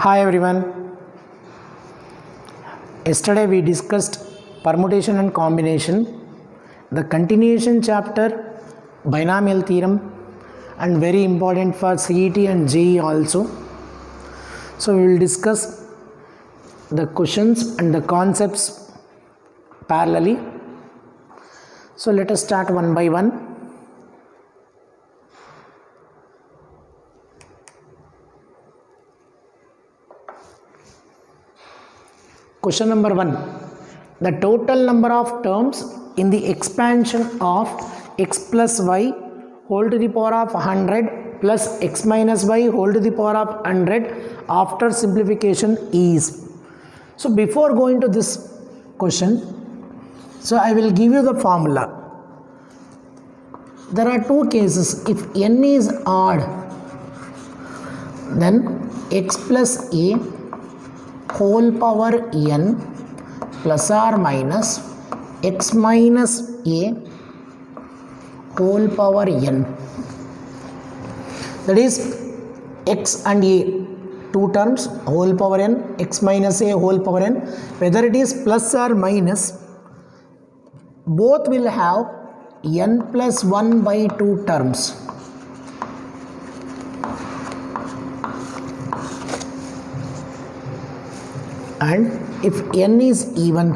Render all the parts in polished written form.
Hi everyone. Yesterday we discussed permutation and combination, the continuation chapter, binomial theorem, and very important for CET and JEE also. So we will discuss the questions and the concepts parallelly. So let us start one by one. Question number 1. The total number of terms in the expansion of x plus y whole to the power of 100 plus x minus y whole to the power of 100 after simplification is. So before going to this question, so I will give you the formula. There are two cases. If n is odd, then x plus a whole power n plus or minus x minus a whole power n. That is x and a, two terms, whole power n, x minus a whole power n. Whether it is plus or minus, both will have n plus 1 by 2 terms. And if n is even,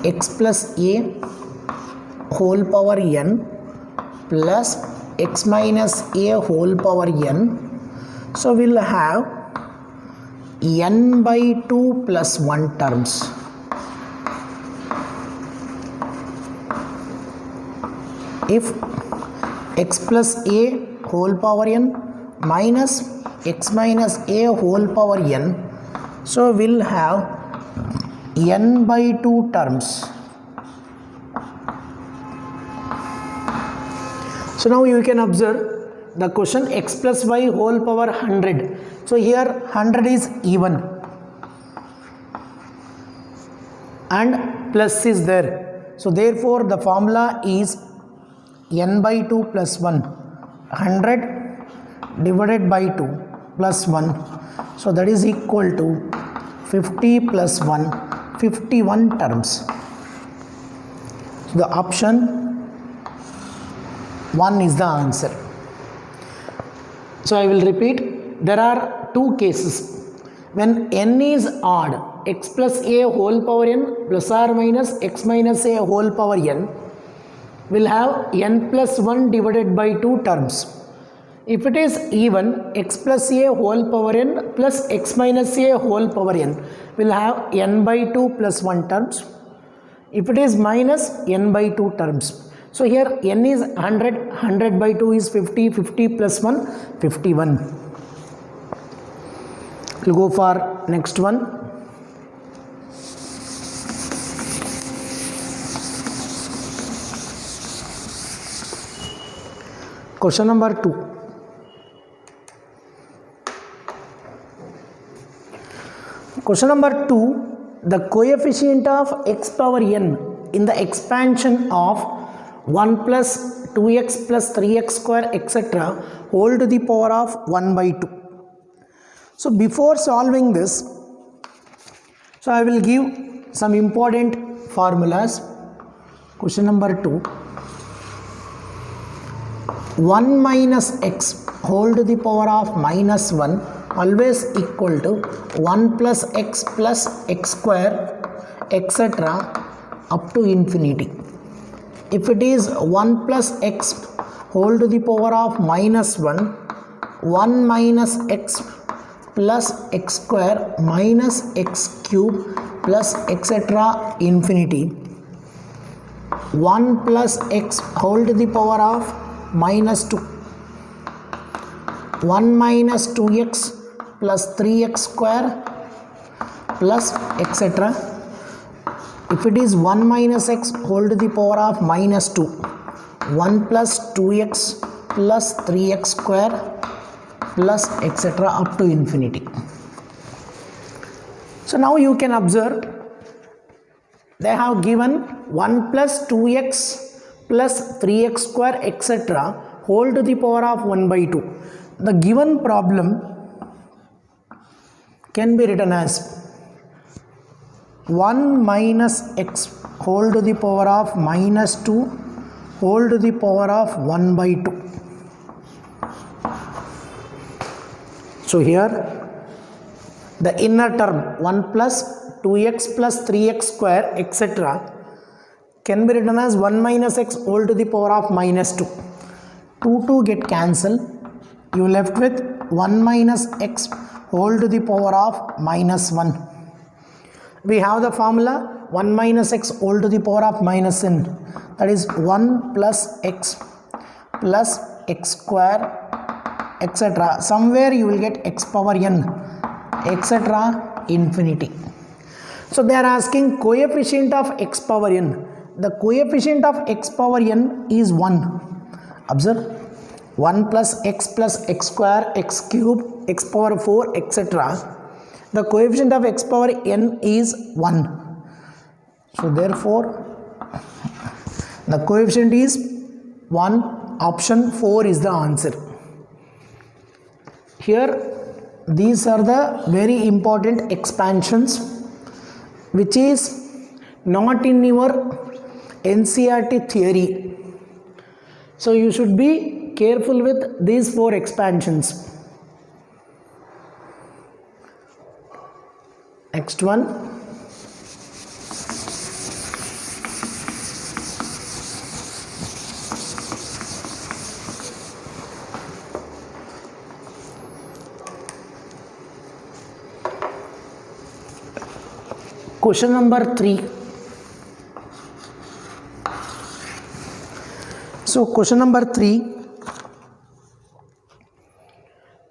x plus a whole power n plus x minus a whole power n, so we'll have n by 2 plus 1 terms. If x plus a whole power n minus x minus a whole power n, so we'll have n by 2 terms. So now you can observe the question x plus y whole power 100. So here 100 is even and plus is there. So therefore the formula is n by 2 plus 1, 100 divided by 2 plus 1. So that is equal to 50 plus 1, 51 terms. So the option 1 is the answer. So I will repeat, there are two cases. When n is odd, x plus a whole power n plus or minus x minus a whole power n will have n plus 1 divided by 2 terms. If it is even, x plus a whole power n plus x minus a whole power n will have n by 2 plus 1 terms. If it is minus, n by 2 terms. So here n is 100, 100 by 2 is 50, 50 plus 1, 51. We'll go for next one. Question number 2. Question number 2. The coefficient of x power n in the expansion of 1 plus 2x plus 3x square etc. whole to the power of 1 by 2. So before solving this, so I will give some important formulas. Question number 2. 1 minus x whole to the power of minus 1 always equal to 1 plus x square etc. up to infinity. If it is 1 plus x whole to the power of minus 1, 1 minus x plus x square minus x cube plus etc. infinity. 1 plus x whole to the power of minus 2, 1 minus 2x plus 3x square plus etc. If it is 1 minus x whole to the power of minus 2, 1 plus 2x plus 3x square plus etc. up to infinity. So now you can observe they have given 1 plus 2x plus 3x square etc. whole to the power of 1 by 2. The given problem can be written as 1 minus x whole to the power of minus 2 whole to the power of 1 by 2. So here the inner term 1 plus 2x plus 3x square etc. can be written as 1 minus x whole to the power of minus 2. 2 get cancelled. You left with 1 minus x whole to the power of minus 1. We have the formula 1 minus x whole to the power of minus n, that is 1 plus x square etc. Somewhere you will get x power n etc. infinity. So they are asking coefficient of x power n. The coefficient of x power n is 1. Observe, 1 plus x square, x cube, x power 4 etc. The coefficient of x power n is 1. So therefore the coefficient is 1. Option 4 is the answer. Here these are the very important expansions which is not in your NCERT theory. So you should be careful with these 4 expansions. Next one. Question number 3. So question number 3,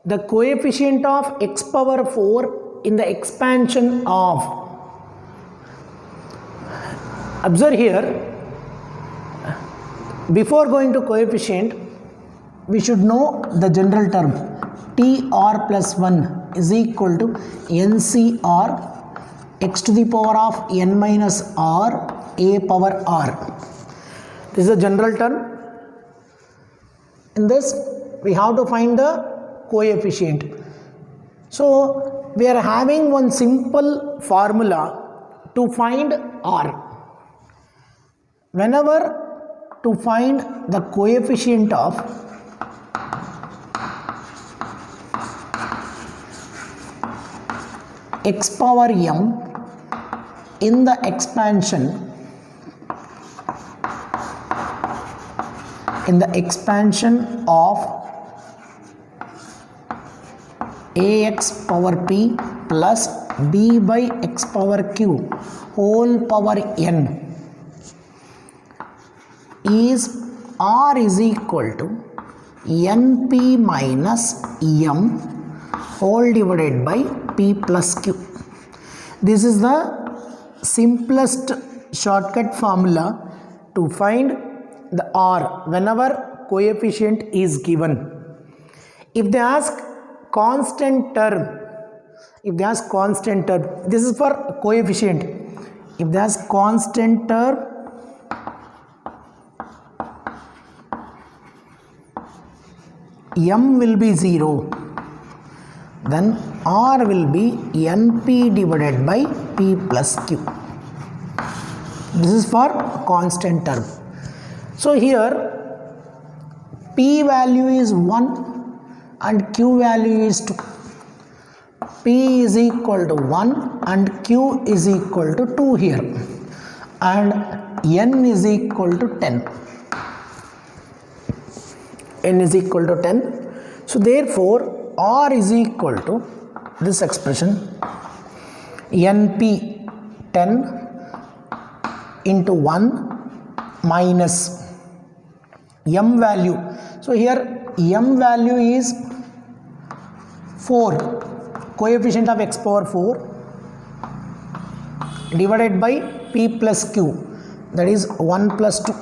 the coefficient of x power 4 in the expansion of, observe here, before going to coefficient we should know the general term TR plus 1 is equal to NCR x to the power of n minus r a power r. This is a general term. In this we have to find the coefficient. So we are having one simple formula to find r. Whenever to find the coefficient of x power m in the expansion of ax power p plus b by x power q whole power n is r is equal to np minus m whole divided by p plus q. This is the simplest shortcut formula to find the r whenever coefficient is given. If they ask constant term, this is for coefficient. If they ask constant term, m will be 0, then r will be np divided by p plus q. This is for constant term. So here p value is 1 and q value is 2. P is equal to 1 and q is equal to 2 here, and n is equal to 10. N is equal to 10. So therefore r is equal to this expression np 10 into 1 minus m value. So here m value is 4, coefficient of x power 4 divided by p plus q, that is 1 plus 2,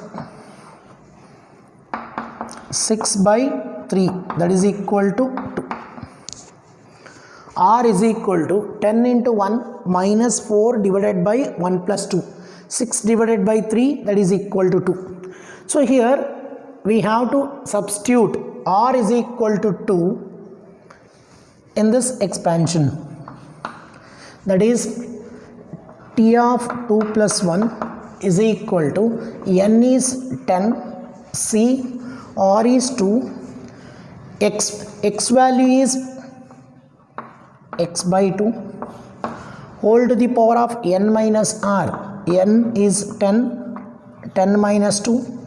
6 by 3, that is equal to 2. R is equal to 10 into 1 minus 4 divided by 1 plus 2, 6 divided by 3, that is equal to 2. So here we have to substitute r is equal to 2 in this expansion, that is t of 2 plus 1 is equal to n is 10, c r is 2, x value is x by 2 whole to the power of n minus r, n is 10, 10 minus 2,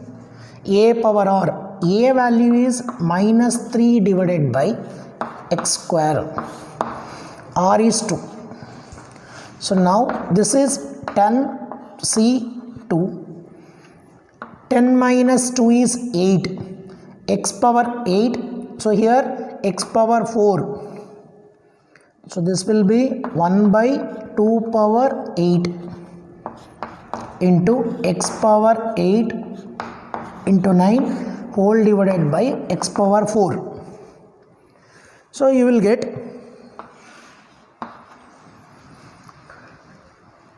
a power r, a value is minus 3 divided by x square, r is 2. So now this is 10 c 2, 10 minus 2 is 8, x power 8, so here x power 4, so this will be 1 by 2 power 8 into x power 8 into 9 whole divided by x power 4. So you will get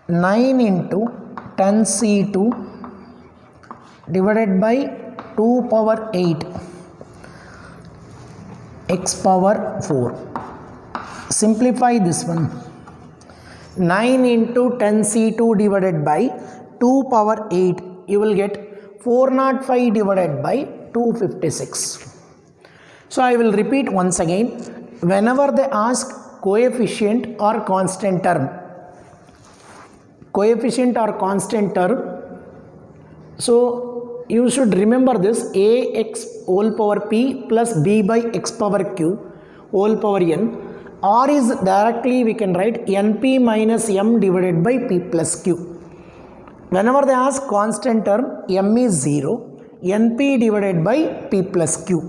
9 into 10c2 divided by 2 power 8 x power 4. Simplify this one. 9 into 10c2 divided by 2 power 8, you will get 405 divided by 256. So I will repeat once again. Whenever they ask coefficient or constant term, so you should remember this: ax whole power p plus b by x power q whole power n. R is directly we can write np minus m divided by p plus q. Whenever they ask constant term, m is 0, np divided by p plus q.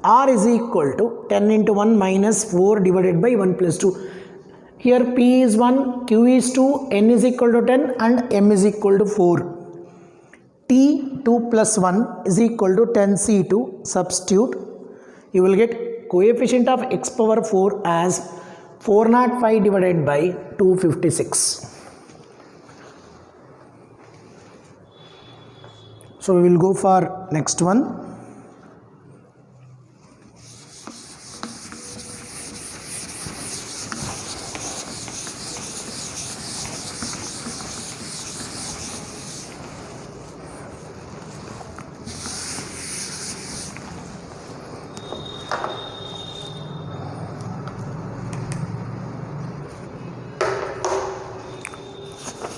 R is equal to 10 into 1 minus 4 divided by 1 plus 2. Here p is 1, q is 2, n is equal to 10 and m is equal to 4. t 2 plus 1 is equal to 10c2. Substitute. You will get coefficient of x power 4 as 405 divided by 256. So we will go for next one.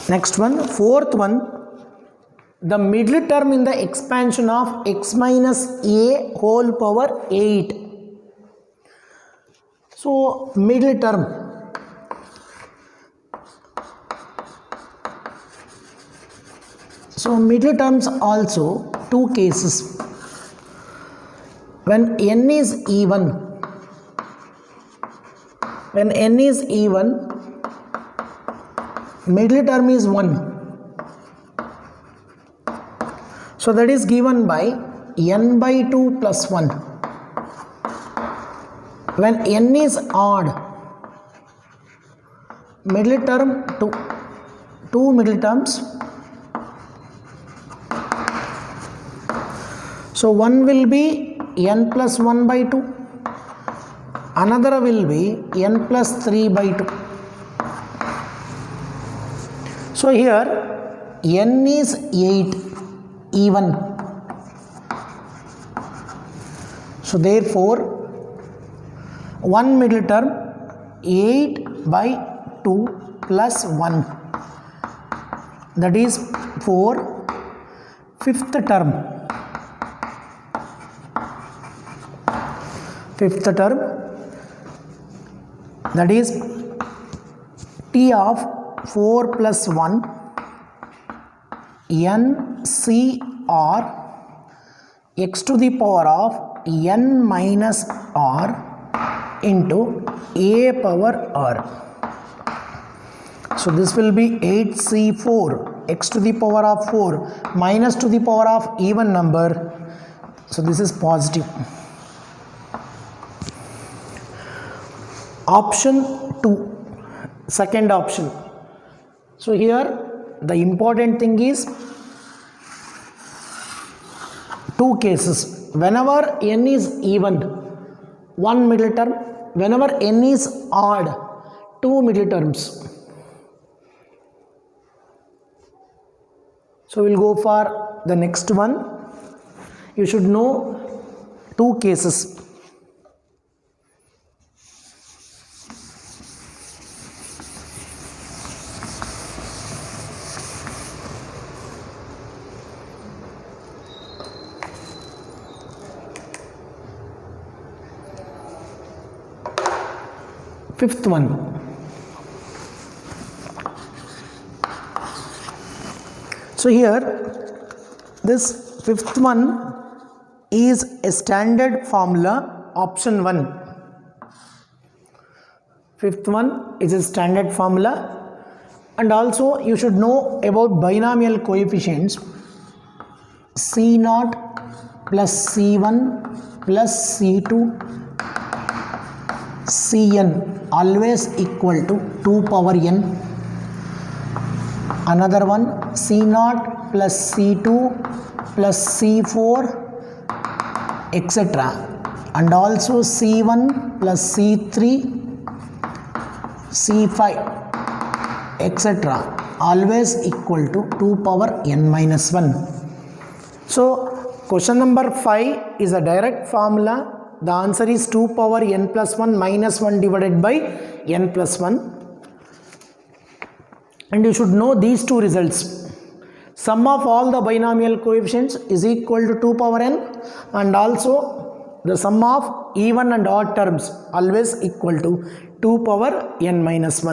Next one, fourth one, the middle term in the expansion of x minus a whole power 8. So middle term, so middle terms also two cases. When n is even, middle term is 1. So that is given by n by 2 plus 1. When n is odd, middle term two middle terms. So one will be n plus 1 by 2. Another will be n plus 3 by 2. So here n is 8 even. So therefore one middle term 8 by 2 plus 1, that is 4. Fifth term that is t of 4 plus 1 n c r x to the power of n minus r into a power r. So this will be 8c4 x to the power of 4 minus to the power of even number. So this is positive. Option 2, second option. So here the important thing is two cases. Whenever n is even, one middle term. Whenever n is odd, two middle terms. So we'll go for the next one. You should know two cases. Fifth one. So here, this fifth one is a standard formula, option 1. Fifth one is a standard formula, and also you should know about binomial coefficients. C0 plus C1 plus C2 Cn always equal to 2 power n. Another one, C0 plus C2 plus C4 etc. and also C1 plus C3 C5 etc. always equal to 2 power n minus 1. So question number 5 is a direct formula. The answer is 2 power n plus 1 minus 1 divided by n plus 1. And you should know these two results. Sum of all the binomial coefficients is equal to 2 power n, and also the sum of even and odd terms always equal to 2 power n minus 1.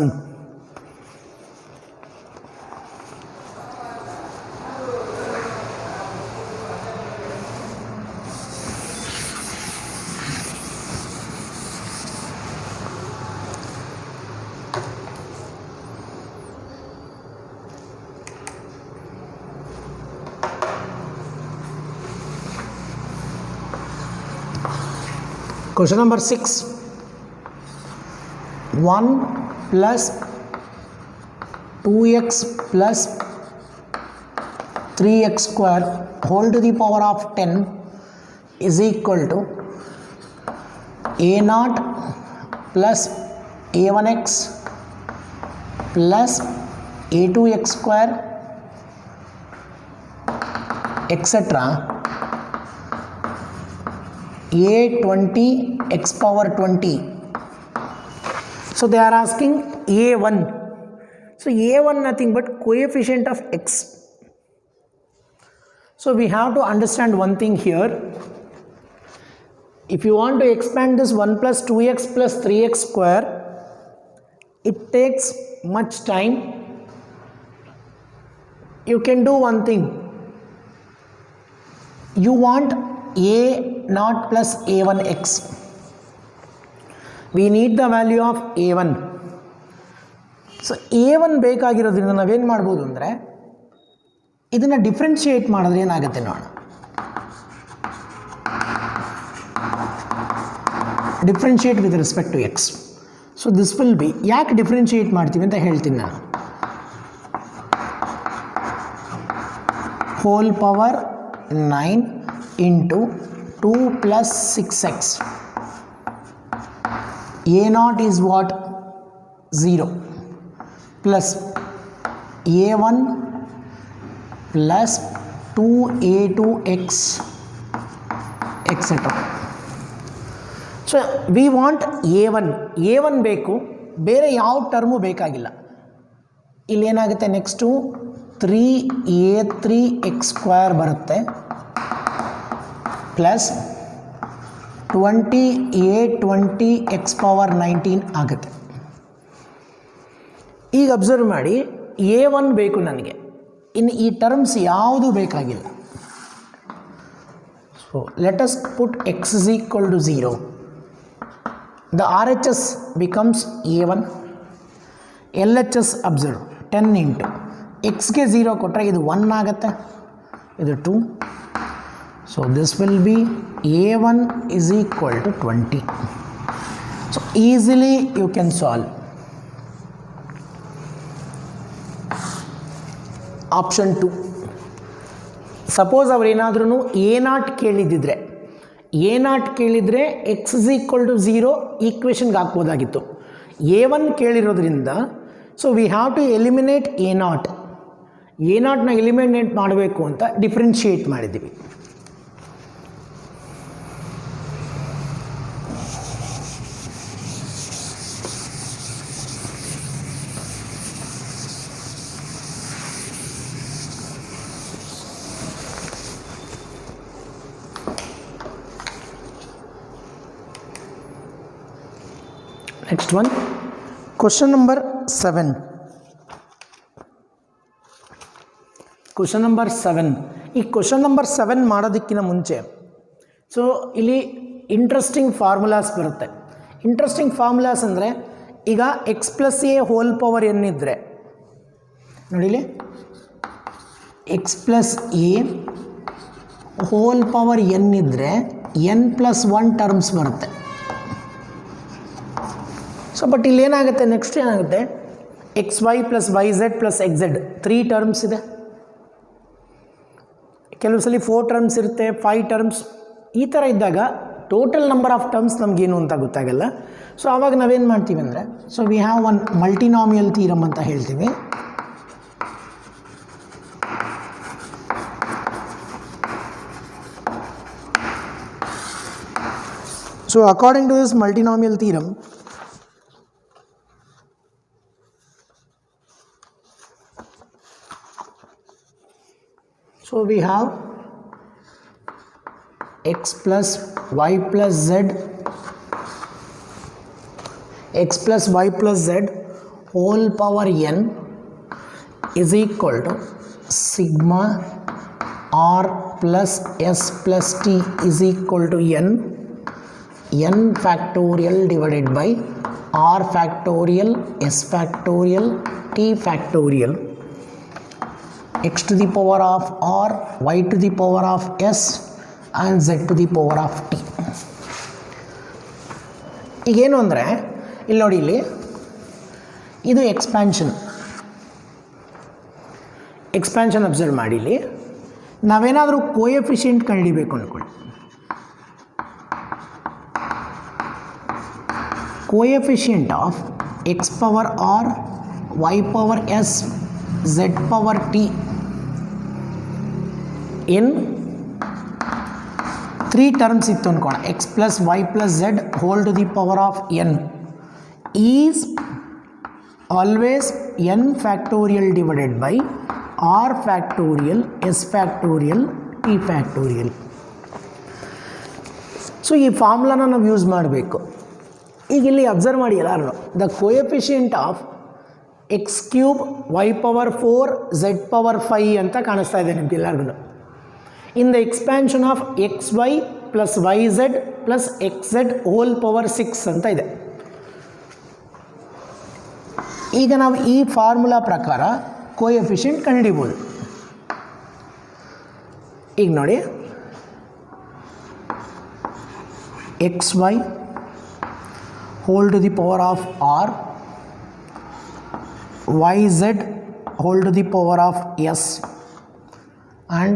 Question number 6. 1 plus 2x plus 3x square whole to the power of 10 is equal to a0 plus a1x plus a2x square etc. a20 x power 20. So they are asking a1. So a1 nothing but coefficient of x. So we have to understand one thing here. If you want to expand this 1 plus 2x plus 3x square, it takes much time. You can do one thing. You want a0 plus a1x. We need the value of a1. So a1 ಬೇಕಾಗಿರೋದ್ರಿಂದ ನಾವೇನು ಮಾಡ್ಬೋದು ಅಂದರೆ ಇದನ್ನು differentiate ಮಾಡಿದ್ರೆ ಏನಾಗುತ್ತೆ ನೋಡೋಣ. Differentiate with respect to x. So this will be, ಯಾಕೆ differentiate ಮಾಡ್ತೀವಿ ಅಂತ ಹೇಳ್ತೀನಿ ನಾನು. Whole power 9 into 2 plus 6x. a0 is what? 0 plus a1 plus 2a2x etc. So we want a1 ಬೇಕು, ಬೇರೆ ಯಾವ ಟರ್ಮು ಬೇಕಾಗಿಲ್ಲ. ಇಲ್ಲಿ ಏನಾಗುತ್ತೆ, ನೆಕ್ಸ್ಟು 3a3x ಸ್ಕ್ವೇರ್ ಬರುತ್ತೆ ಪ್ಲಸ್ 20a20x ಪವರ್ 19 ಆಗುತ್ತೆ. ಈಗ ಅಬ್ಸರ್ವ್ ಮಾಡಿ, a1 ಬೇಕು ನನಗೆ, ಇನ್ನು ಈ ಟರ್ಮ್ಸ್ ಯಾವುದು ಬೇಕಾಗಿಲ್ಲ. So let us put x is equal to 0. The RHS becomes a1. LHS observe 10 into xಗೆ 0 ಕೊಟ್ಟರೆ ಇದು 1 ಆಗುತ್ತೆ, ಇದು 2. So this will be a1 is equal to 20. So easily you can solve. Option 2. Suppose ಅವ್ರು ಏನಾದ್ರೂ A0 ಕೇಳಿದ್ದಿದ್ರೆ x is equal to 0 ಈಕ್ವೇಷನ್ಗೆ ಹಾಕ್ಬೋದಾಗಿತ್ತು. A1 ಕೇಳಿರೋದ್ರಿಂದ so we have to eliminate A0ನ ಎಲಿಮಿನೇಟ್ ಮಾಡಬೇಕು ಅಂತ ಡಿಫ್ರೆನ್ಷಿಯೇಟ್ ಮಾಡಿದ್ದೀವಿ. Next one, question number 7. Question number 7. ಈ question number 7 ಮಾಡೋದಕ್ಕಿಂತ ಮುಂಚೆ ಸೊ ಇಲ್ಲಿ ಇಂಟ್ರೆಸ್ಟಿಂಗ್ ಫಾರ್ಮುಲಾಸ್ ಬರುತ್ತೆ. ಇಂಟ್ರೆಸ್ಟಿಂಗ್ ಫಾರ್ಮುಲಾಸ್ ಅಂದರೆ ಈಗ x plus a whole power n ಇದ್ದರೆ ನೋಡಿಲಿ x plus a whole power n ಇದ್ದರೆ n ಪ್ಲಸ್ 1 ಟರ್ಮ್ಸ್ ಬರುತ್ತೆ. ಸೊ ಬಟ್ ಇಲ್ಲಿ ಏನಾಗುತ್ತೆ, ನೆಕ್ಸ್ಟ್ ಏನಾಗುತ್ತೆ, x y plus y z plus x z 3 terms ಇದೆ. ಕೆಲವು ಸಲ 4 ಟರ್ಮ್ಸ್ ಇರುತ್ತೆ, 5 ಟರ್ಮ್ಸ್. ಈ ಥರ ಇದ್ದಾಗ ಟೋಟಲ್ ನಂಬರ್ ಆಫ್ ಟರ್ಮ್ಸ್ ನಮಗೇನು ಅಂತ ಗೊತ್ತಾಗಲ್ಲ. ಸೊ ಆವಾಗ ನಾವೇನು ಮಾಡ್ತೀವಿ ಅಂದರೆ, so we have one multinomial theorem ಅಂತ ಹೇಳ್ತೀವಿ. So according to this multinomial theorem, so we have x plus y plus z whole power n is equal to sigma r plus s plus t is equal to n factorial divided by r factorial s factorial t factorial x to the power of r, y to the power of s and z to the power of t. ಈಗೇನು ಅಂದರೆ ಇಲ್ಲಿ ನೋಡಿ, ಇಲ್ಲಿ ಇದು expansion observe ಮಾಡಿ. ಇಲ್ಲಿ ನಾವೇನಾದರೂ coefficient ಕಂಡುಹಿಡಿಬೇಕು ಅಂದ್ಕೊಳ್ಳಿ. Coefficient of x power r, y power s, z power t in 3 terms ಇತ್ತು ಅನ್ಕೋಣ. x plus y plus z whole to the power of n is always n factorial divided by r factorial, s factorial, t factorial. So ಈ ಫಾರ್ಮುಲಾನ ನಾವು use ಮಾಡಬೇಕು. ಈಗ ಇಲ್ಲಿ observe ಮಾಡಿ ಎಲ್ಲರೂ, the coefficient of x cube y power 4 z power 5 ಅಂತ ಕಾಣಿಸ್ತಾ ಇದೆ ನಿಮಗೆಲ್ಲರಿಗೂ. In the expansion of x y plus y z plus x z whole power 6 ಅಂತ ಇದೆ. ಈಗ ನಾವು ಈ ಫಾರ್ಮುಲಾ ಪ್ರಕಾರ ಕೋಎಫಿಷಿಯೆಂಟ್ ಕಂಡುಹಿಡಿಬೋದು. ಈಗ ನೋಡಿ, x y whole to the power of r, yz whole to the power of s and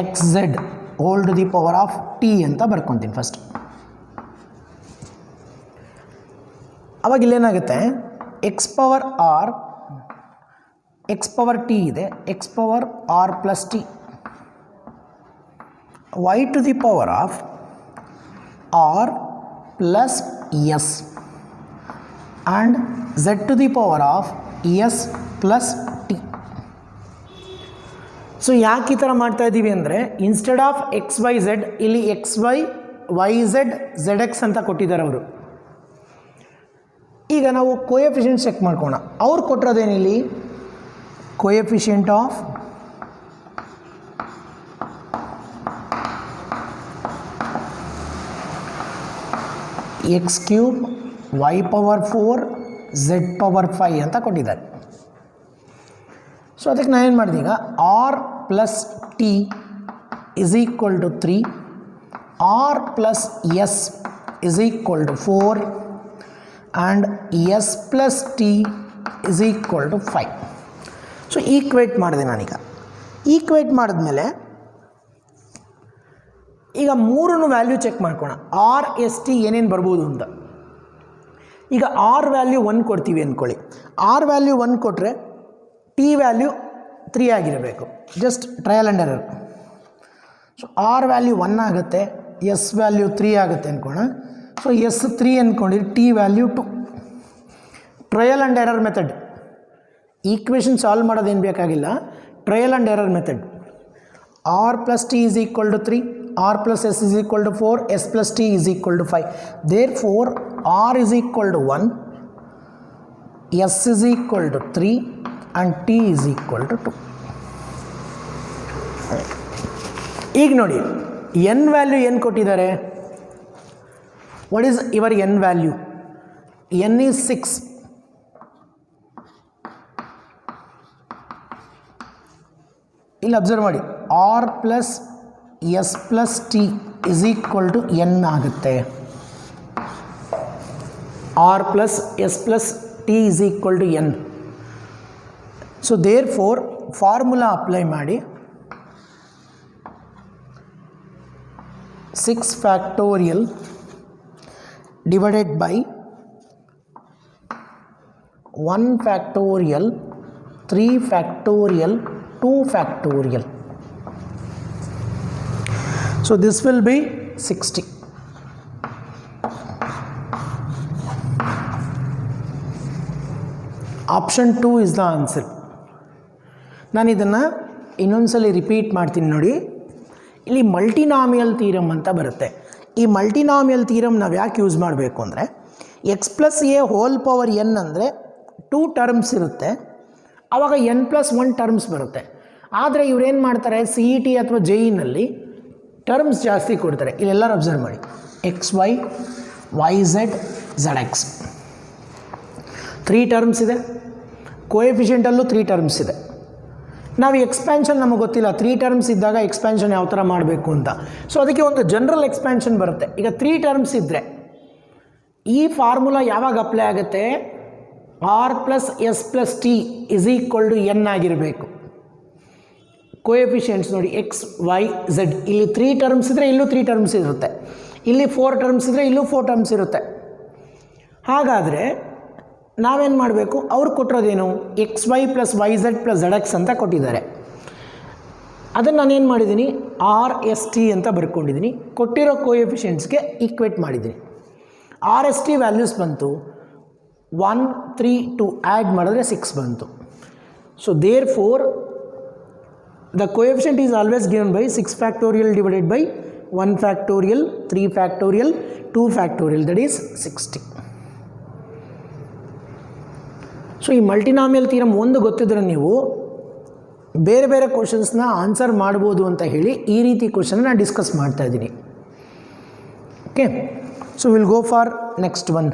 xz whole to the power of t ಅಂತ ಬರ್ಕೊತೀನಿ ಫಸ್ಟ್. ಅವಾಗ ಇಲ್ಲೇನಾಗುತ್ತೆ, x power r, x power t ಇದೆ, x power r plus t, y to the power of r plus s and z to the power of s plus t. So ಯಾಕೆ ಈ ಥರ ಮಾಡ್ತಾ ಇದ್ದೀವಿ ಅಂದರೆ, instead of x y z ಇಲ್ಲಿ x y y z z x ಅಂತ ಕೊಟ್ಟಿದ್ದಾರೆ ಅವರು. ಈಗ ನಾವು ಕೋಎಫಿಷಿಯೆಂಟ್ ಚೆಕ್ ಮಾಡ್ಕೋಣ. ಅವ್ರು ಕೊಟ್ಟಿರೋದೇನಿಲ್ಲಿ, coefficient of x cube y power 4 z power 5 ಅಂತ ಕೊಟ್ಟಿದ್ದಾರೆ. ಸೊ ಅದಕ್ಕೆ ನಾನೇನು ಮಾಡಿದೆ, ಈಗ r plus t is equal to 3, r plus s is equal to 4 and s plus t is equal to 5. So equate ಮಾಡಿದೆ ನಾನೀಗ. ಈಕ್ವೇಟ್ ಮಾಡಿದ್ಮೇಲೆ ಈಗ ಮೂರನ್ನು ವ್ಯಾಲ್ಯೂ ಚೆಕ್ ಮಾಡ್ಕೋಣ. ಆರ್ ಎಸ್ ಟಿ ಏನೇನು ಬರ್ಬೋದು ಅಂತ. ಈಗ ಆರ್ ವ್ಯಾಲ್ಯೂ 1 ಕೊಡ್ತೀವಿ ಅಂದ್ಕೊಳ್ಳಿ. ಆರ್ ವ್ಯಾಲ್ಯೂ 1 ಕೊಟ್ಟರೆ ಟಿ ವ್ಯಾಲ್ಯೂ 3 ಆಗಿರಬೇಕು. Just trial and error. So r value 1 ಆಗುತ್ತೆ, ಎಸ್ ವ್ಯಾಲ್ಯೂ 3 ಆಗುತ್ತೆ ಅಂದ್ಕೋಣ. ಸೊ ಎಸ್ 3 ಅಂದ್ಕೊಂಡಿರಿ, t value 2. Trial and error method. Equation solve ಮಾಡೋದೇನು ಬೇಕಾಗಿಲ್ಲ, trial and error method. R plus t is equal to 3, r plus s is equal to 4, s plus t is equal to 5. Therefore r is equal to 1, s is equal to 3 and t is equal to 2. ಈಗ ನೋಡಿ n value ಏನು ಕೊಟ್ಟಿದ್ದಾರೆ. What is your n value? N is 6. ಇಲ್ಲಿ observe ಮಾಡಿ, r plus s plus t is equal to n ಆಗುತ್ತೆ. R plus s plus t is equal to n. So therefore formula apply ಮಾಡಿ. 6 factorial divided by 1 factorial, 3 factorial, 2 factorial. So this will be 60. Option 2 is the answer. ನಾನು ಇದನ್ನು ಇನ್ನೊಂದ್ಸಲಿ repeat ಮಾಡ್ತೀನಿ ನೋಡಿ. ಇಲ್ಲಿ ಮಲ್ಟಿನಾಮಿಯಲ್ theorem ಅಂತ ಬರುತ್ತೆ. ಈ ಮಲ್ಟಿನಾಮಿಯಲ್ ಥೀರಮ್ ನಾವು ಯಾಕೆ ಯೂಸ್ ಮಾಡಬೇಕು ಅಂದರೆ, X plus a whole power N ಅಂದರೆ 2 ಟರ್ಮ್ಸ್ ಇರುತ್ತೆ, ಆವಾಗ ಎನ್ ಪ್ಲಸ್ 1 ಟರ್ಮ್ಸ್ ಬರುತ್ತೆ. ಆದರೆ ಇವರೇನು ಮಾಡ್ತಾರೆ, ಸಿ ಇ ಟಿ ಅಥವಾ ಜೆ ಇನಲ್ಲಿ ಟರ್ಮ್ಸ್ ಜಾಸ್ತಿ ಕೊಡ್ತಾರೆ. ಇಲ್ಲೆಲ್ಲರೂ ಅಬ್ಸರ್ವ್ ಮಾಡಿ, x y, y z, z x 3 terms ಇದೆ. ಕೋಎಫಿಷಿಯೆಂಟಲ್ಲೂ 3 ಟರ್ಮ್ಸ್ ಇದೆ. ನಾವು ಎಕ್ಸ್ಪ್ಯಾನ್ಷನ್ ನಮಗೆ ಗೊತ್ತಿಲ್ಲ, 3 ಟರ್ಮ್ಸ್ ಇದ್ದಾಗ ಎಕ್ಸ್ಪ್ಯಾನ್ಷನ್ ಯಾವ ಥರ ಮಾಡಬೇಕು ಅಂತ. ಸೊ ಅದಕ್ಕೆ ಒಂದು ಜನರಲ್ ಎಕ್ಸ್ಪ್ಯಾನ್ಷನ್ ಬರುತ್ತೆ. ಈಗ 3 ಟರ್ಮ್ಸ್ ಇದ್ದರೆ ಈ ಫಾರ್ಮುಲಾ ಯಾವಾಗ ಅಪ್ಲೈ ಆಗುತ್ತೆ, r plus s plus t is equal to n ಆಗಿರಬೇಕು. ಕೋಎಫಿಷಿಯೆಂಟ್ಸ್ ನೋಡಿ, ಎಕ್ಸ್ ವೈ ಝೆಡ್. ಇಲ್ಲಿ 3 ಟರ್ಮ್ಸ್ ಇದ್ದರೆ ಇಲ್ಲೂ 3 ಟರ್ಮ್ಸ್ ಇರುತ್ತೆ, ಇಲ್ಲಿ 4 ಟರ್ಮ್ಸ್ ಇದ್ದರೆ ಇಲ್ಲೂ 4 ಟರ್ಮ್ಸ್ ಇರುತ್ತೆ. ಹಾಗಾದರೆ ನಾವೇನು ಮಾಡಬೇಕು, ಅವ್ರು ಕೊಟ್ಟಿರೋದೇನು, x y plus y z plus z x ಅಂತ ಕೊಟ್ಟಿದ್ದಾರೆ. ಅದನ್ನು ನಾನೇನು ಮಾಡಿದ್ದೀನಿ, ಆರ್ ಎಸ್ ಟಿ ಅಂತ ಬರ್ಕೊಂಡಿದ್ದೀನಿ. ಕೊಟ್ಟಿರೋ ಕೋಎಫಿಷಿಯೆಂಟ್ಸ್ಗೆ ಈಕ್ವೇಟ್ ಮಾಡಿದ್ದೀನಿ. ಆರ್ ಎಸ್ ಟಿ ವ್ಯಾಲ್ಯೂಸ್ ಬಂತು 1, 3, 2 ಆ್ಯಡ್ ಮಾಡಿದ್ರೆ 6 ಬಂತು. So therefore the coefficient is always given by 6 factorial divided by 1 factorial, 3 factorial, 2 factorial, that is 60. So ಈ ಮಲ್ಟಿನಾಮಿಯಲ್ ಥಿಯರಮ್ ಒಂದು ಗೊತ್ತಿದ್ರೆ ನೀವು ಬೇರೆ ಬೇರೆ ಕ್ವಶನ್ಸ್ನ ಆನ್ಸರ್ ಮಾಡ್ಬೋದು ಅಂತ ಹೇಳಿ ಈ ರೀತಿ ಕ್ವಶನ್ನ ನಾನು ಡಿಸ್ಕಸ್ ಮಾಡ್ತಾ ಇದ್ದೀನಿ. Okay, so will go for next one.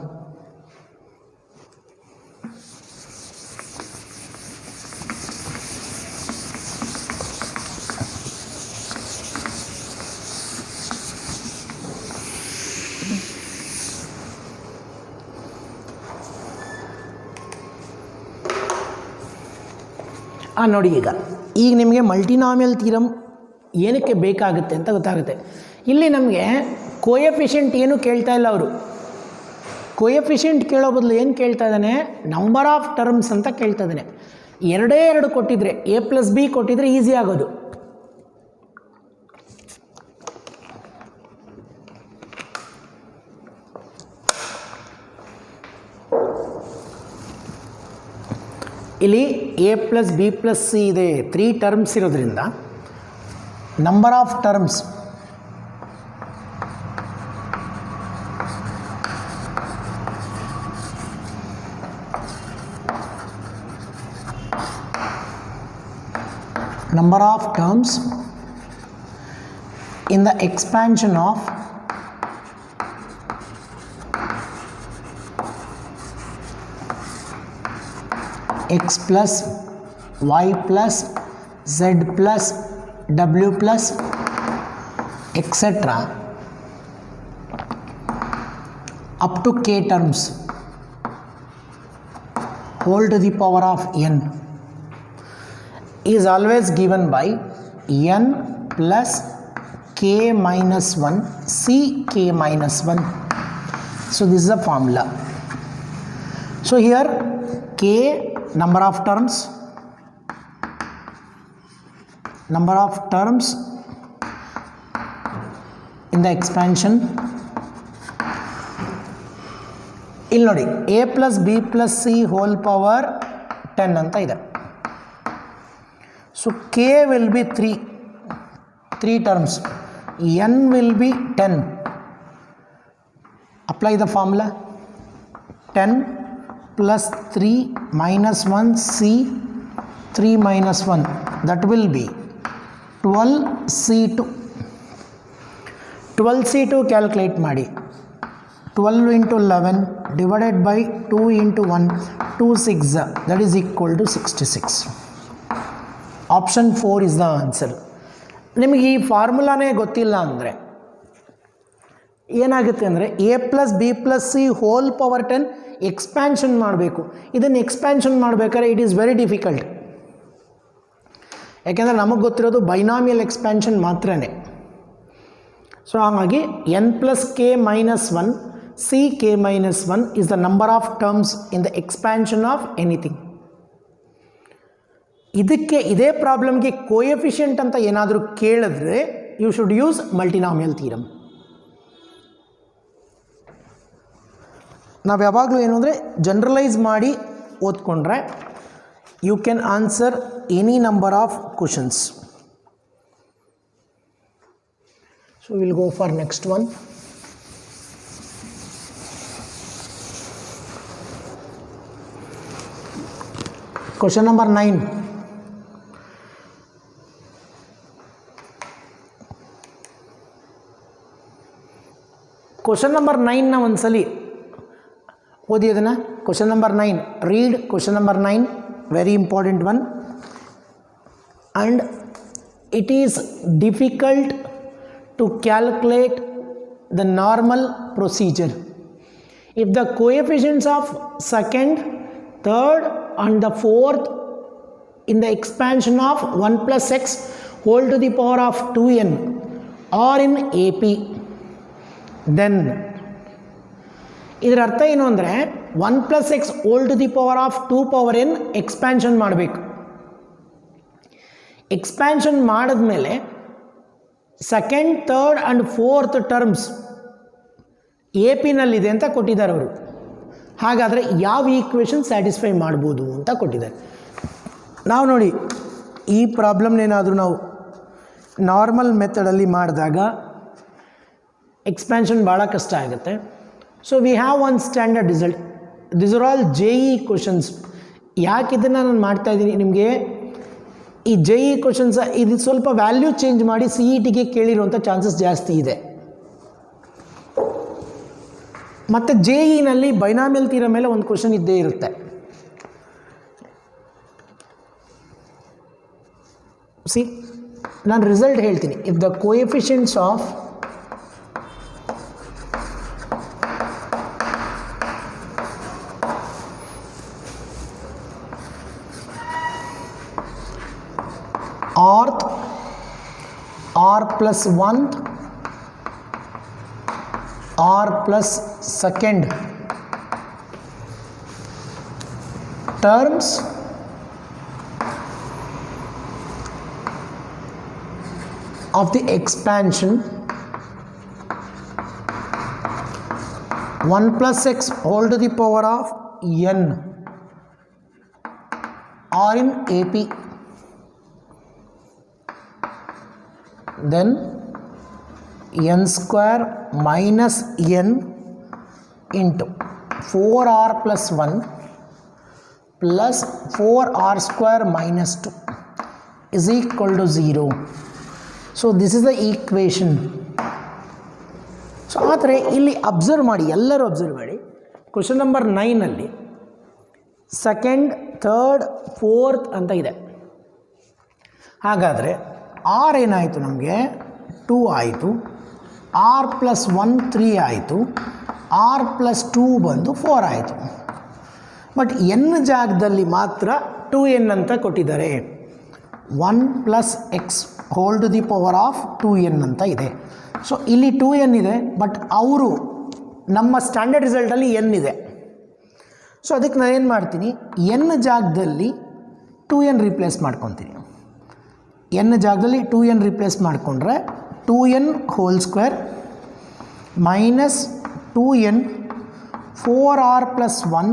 ನೋಡಿ, ಈಗ ನಿಮಗೆ ಮಲ್ಟಿನಾಮಿಯಲ್ ಥಿಯರಮ್ ಏನಕ್ಕೆ ಬೇಕಾಗುತ್ತೆ ಅಂತ ಗೊತ್ತಾಗುತ್ತೆ. ಇಲ್ಲಿ ನಮಗೆ ಕೋಎಫಿಷಿಯೆಂಟ್ ಏನು ಕೇಳ್ತಾ ಇಲ್ಲ ಅವರು. ಕೋಎಫಿಷಿಯೆಂಟ್ ಕೇಳೋ ಬದಲು ಏನು ಕೇಳ್ತಾ ಇದ್ದಾನೆ, ನಂಬರ್ ಆಫ್ ಟರ್ಮ್ಸ್ ಅಂತ ಕೇಳ್ತಾ ಇದ್ದಾನೆ. 2 ಕೊಟ್ಟಿದ್ರೆ, ಎ ಪ್ಲಸ್ ಬಿ ಕೊಟ್ಟಿದ್ರೆ ಈಸಿ ಆಗೋದು. ಇಲ್ಲಿ A plus B plus C ಇದೆ, 3 ಟರ್ಮ್ಸ್ ಇರೋದ್ರಿಂದ number of terms in the expansion of x plus y plus z plus w plus etc. up to k terms whole to the power of n is always given by n plus k minus 1 c k minus 1. So this is the formula. So here k number of terms in the expansion. ಇಲ್ಲಿ ನೋಡಿ a plus b plus c whole power 10 ಅಂತ ಇದೆ. So k will be 3 terms, n will be 10. Apply the formula. 10 plus 3 minus 1 c 3 minus 1, that will be 12c2. 12c2 calculate ಮಾಡಿ. 12 into 11 divided by 2 into 1, 2 6, that is equal to 66. Option 4 is the answer. ನಿಮಗೆ ಈ ಫಾರ್ಮುಲಾನೇ ಗೊತ್ತಿಲ್ಲ ಅಂದರೆ ಏನಾಗುತ್ತೆ ಅಂದರೆ a plus b plus c whole power 10 expansion ಮಾಡಬೇಕು. ಇದನ್ನು expansion ಮಾಡಬೇಕಾದ್ರೆ ಇಟ್ ಈಸ್ ವೆರಿ ಡಿಫಿಕಲ್ಟ್. ಯಾಕೆಂದರೆ ನಮಗೆ ಗೊತ್ತಿರೋದು ಬೈನಾಮಿಯಲ್ ಎಕ್ಸ್ಪ್ಯಾನ್ಷನ್ ಮಾತ್ರನೇ. ಸೊ ಹಾಗಾಗಿ n plus k minus 1 c k minus 1 is the number of terms in the expansion of anything. ಇದೇ ಪ್ರಾಬ್ಲಮ್ಗೆ coefficient ಅಂತ ಏನಾದರೂ ಕೇಳಿದ್ರೆ you should use multinomial theorem. ನಾವು ಯಾವಾಗಲೂ ಏನು ಅಂದರೆ ಜನರಲೈಸ್ ಮಾಡಿ ಓದ್ಕೊಂಡ್ರೆ you can answer any number of questions. So will go for next one. Question number 9. Question number 9ನ ಒಂದ್ಸಲಿ ಓದಿ ಅದನ್ನು. Question number 9, read question number 9, very important one. And it is difficult to calculate the normal procedure. If the coefficients of second, third and the fourth in the expansion of 1 plus x whole to the power of 2n are in AP, then ಇದರ ಅರ್ಥ ಏನು ಅಂದರೆ 1 plus x whole to the power of 2 power n expansion ಮಾಡಬೇಕು. Expansion ಮಾಡಿದ್ಮೇಲೆ second, third and fourth terms A ಪಿನಲ್ಲಿದೆ ಅಂತ ಕೊಟ್ಟಿದ್ದಾರೆ ಅವರು. ಹಾಗಾದರೆ ಯಾವ ಈಕ್ವೇಷನ್ ಸ್ಯಾಟಿಸ್ಫೈ ಮಾಡ್ಬೋದು ಅಂತ ಕೊಟ್ಟಿದ್ದಾರೆ. ನಾವು ನೋಡಿ ಈ ಪ್ರಾಬ್ಲಮ್ನೇನಾದರೂ ನಾವು ನಾರ್ಮಲ್ ಮೆಥಡಲ್ಲಿ ಮಾಡಿದಾಗ ಎಕ್ಸ್ಪ್ಯಾನ್ಷನ್ ಭಾಳ ಕಷ್ಟ ಆಗುತ್ತೆ. So we have one standard result. This are all JEE questions. ಯಾಕೆ ಇದನ್ನು ನಾನು ಮಾಡ್ತಾಯಿದ್ದೀನಿ ನಿಮಗೆ, ಈ JEE ಕ್ವಶನ್ಸ್ ಇದು ಸ್ವಲ್ಪ ವ್ಯಾಲ್ಯೂ ಚೇಂಜ್ ಮಾಡಿ CETಗೆ ಕೇಳಿರುವಂಥ ಚಾನ್ಸಸ್ ಜಾಸ್ತಿ ಇದೆ. ಮತ್ತು JEEನಲ್ಲಿ ಬೈನಾಮಿಯಲ್ ಥಿಯರಮ್ ಮೇಲೆ ಒಂದು ಕ್ವಶನ್ ಇದ್ದೇ ಇರುತ್ತೆ. ಸಿ, ನಾನು ರಿಸಲ್ಟ್ ಹೇಳ್ತೀನಿ. If the coefficients of r plus 1th r plus second terms of the expansion 1 plus x whole to the power of n are in AP, then n square minus n into 4r plus 1 plus 4r square minus 2 is equal to 0. So this is the equation. So ಆದರೆ ಇಲ್ಲಿ observe ಮಾಡಿ, ಎಲ್ಲರೂ observe ಮಾಡಿ. Question number 9ನಲ್ಲಿ second, third, fourth ಅಂತ ಇದೆ. ಹಾಗಾದರೆ R ಏನಾಯಿತು, ನಮಗೆ 2 ಆಯಿತು, r plus 1 3 ಆಯಿತು, r plus 2 ಬಂದು 4 ಆಯಿತು. ಬಟ್ n ಜಾಗದಲ್ಲಿ ಮಾತ್ರ 2n ಅಂತ ಕೊಟ್ಟಿದ್ದಾರೆ. 1 plus x whole to the power of 2n ಅಂತ ಇದೆ. ಸೊ ಇಲ್ಲಿ 2n ಇದೆ, ಬಟ್ ಅವರು ನಮ್ಮ ಸ್ಟ್ಯಾಂಡರ್ಡ್ ರಿಸಲ್ಟಲ್ಲಿ n ಇದೆ. ಸೊ ಅದಕ್ಕೆ ನಾನು ಏನು ಮಾಡ್ತೀನಿ, n ಜಾಗದಲ್ಲಿ 2n ರಿಪ್ಲೇಸ್ ಮಾಡ್ಕೊತೀನಿ. n ಜಾಗದಲ್ಲಿ 2n ರಿಪ್ಲೇಸ್ ಮಾಡಿಕೊಂಡ್ರೆ 2n whole square minus 2n 4r plus 1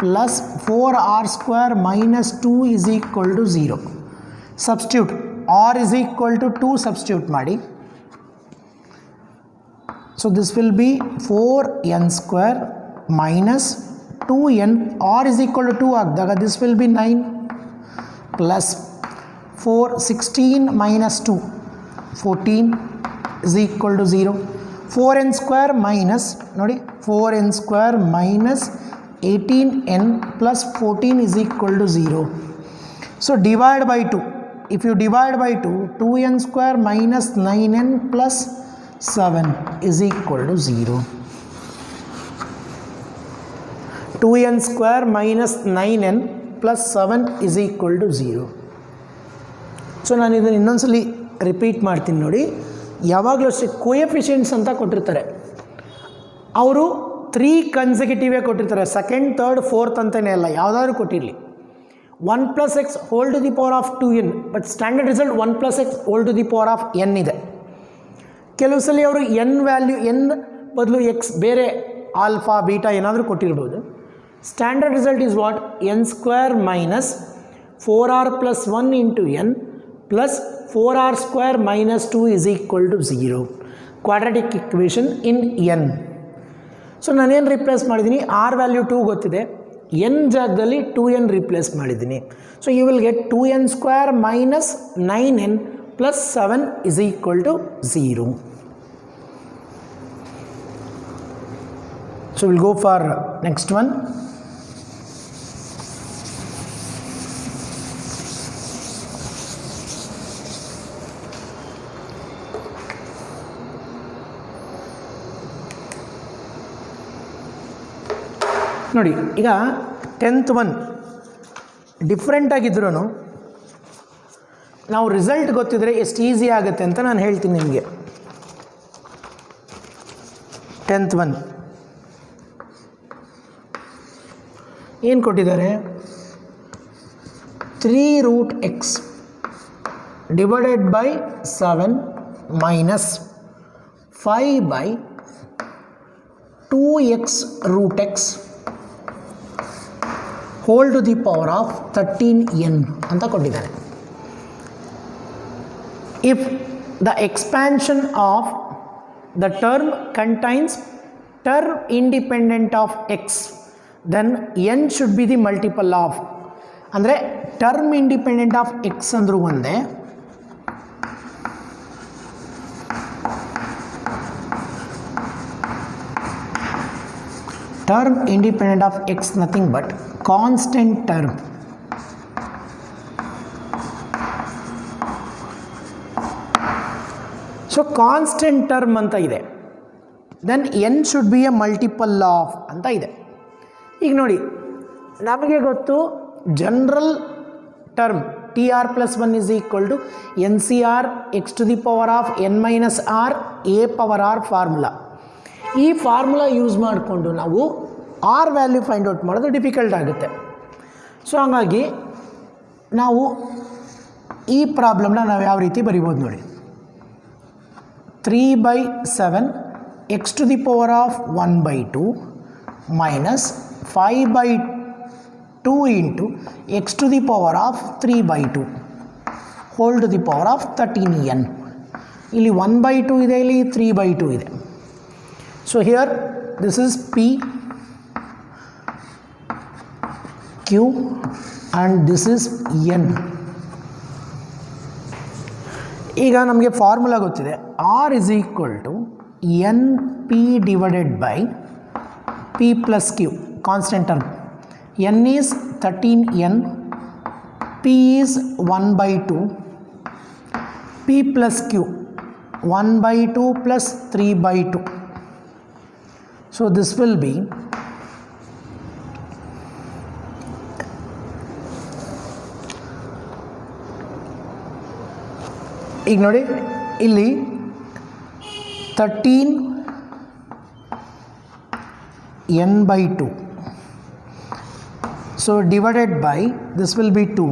plus 4r square minus 2 is equal to 0. Substitute r is equal to 2 substitute ಮಾಡಿ. So this will be 4n square minus 2n, r is equal to 2 agdaga this will be 9 plus 4 16 minus 2 14 is equal to 0. 4n square minus nodi 4n square minus 18n plus 14 is equal to 0. So divide by 2. If you divide by 2, 2n square minus 9n plus 7 is equal to 0. 2n square minus 9n plus 7 is equal to 0. So ನಾನು ಇದನ್ನು ಇನ್ನೊಂದ್ಸಲಿ repeat ಮಾಡ್ತೀನಿ ನೋಡಿ. ಯಾವಾಗಲೂ ಅಷ್ಟೇ coefficients ಅಂತ ಕೊಟ್ಟಿರ್ತಾರೆ, ಅವರು 3 ಕನ್ಸೆಕ್ಯೂಟಿವೇ ಕೊಟ್ಟಿರ್ತಾರೆ, ಸೆಕೆಂಡ್ ಥರ್ಡ್ ಫೋರ್ತ್ ಅಂತಲೇ ಅಲ್ಲ, ಯಾವುದಾದ್ರು ಕೊಟ್ಟಿರಲಿ. 1 plus x whole to the power of 2n, but standard result 1 plus x whole to the power of n ಇದೆ. ಕೆಲವು ಸಲ ಅವರು n ವ್ಯಾಲ್ಯೂ n ಬದಲು x ಬೇರೆ ಆಲ್ಫಾ ಬೀಟಾ ಏನಾದರೂ ಕೊಟ್ಟಿರ್ಬೋದು. Standard result is what, n square minus 4r plus 1 into n plus 4r square minus 2 is equal to 0. Quadratic equation in n. So ನಾನೇನು replace ಮಾಡಿದ್ದೀನಿ, r ವ್ಯಾಲ್ಯೂ 2 ಗೊತ್ತಿದೆ, n ಜಾಗದಲ್ಲಿ 2n replace ಮಾಡಿದ್ದೀನಿ. So you will get 2n square minus 9n plus 7 is equal to 0. So will go for next one. ನೋಡಿ, ಈಗ 10th one different ಆಗಿದ್ರೂ ನಾವು result ಗೊತ್ತಿದ್ರೆ ಎಷ್ಟು ಈಸಿ ಆಗುತ್ತೆ ಅಂತ ನಾನು ಹೇಳ್ತೀನಿ ನಿಮಗೆ. 10th ಒನ್ ಏನು ಕೊಟ್ಟಿದ್ದಾರೆ, 3 root x divided by 7 minus 5 by 2x root x whole to the power of 13n ಅಂತ ಕೊಟ್ಟಿದ್ದಾರೆ. If the expansion of the term contains term independent of x, then n should be the multiple of, ಅಂದರೆ term independent of x ಅಂದರೂ ಒಂದೇ, term independent of x nothing but constant term. So constant term ಅಂತ ಇದೆ, then n should be a multiple of ಅಂತ ಇದೆ. ಈಗ ನೋಡಿ, ನಮಗೆ ಗೊತ್ತು general term TR plus 1 is equal to NCR x to the power of n minus r a power r formula. ಈ formula use ಮಾಡಿಕೊಂಡು ನಾವು ಆರ್ ವ್ಯಾಲ್ಯೂ ಫೈಂಡ್ ಔಟ್ ಮಾಡೋದು ಡಿಫಿಕಲ್ಟ್ ಆಗುತ್ತೆ. ಸೊ ಹಾಗಾಗಿ ನಾವು ಈ ಪ್ರಾಬ್ಲಮ್ನ ನಾವು ಯಾವ ರೀತಿ ಬರಿಬೋದು ನೋಡಿ, 3/7 x to the power of 1/2 minus 5/2 into x to the power of 3/2 whole to the power of 13n. ಇಲ್ಲಿ 1/2 ಇದೆ, ಇಲ್ಲಿ 3/2 ಇದೆ. So here this is P, Q and this is N. ಈಗ ನಮಗೆ ಫಾರ್ಮುಲಾ ಗೊತ್ತಿದೆ, R is equal to NP divided by P plus Q, constant term. N is 13n, P is 1/2, P plus Q 1/2 plus 3/2. So this will be ಈಗ ನೋಡಿ ಇಲ್ಲಿ 13 n/2. So divided by this will be 2,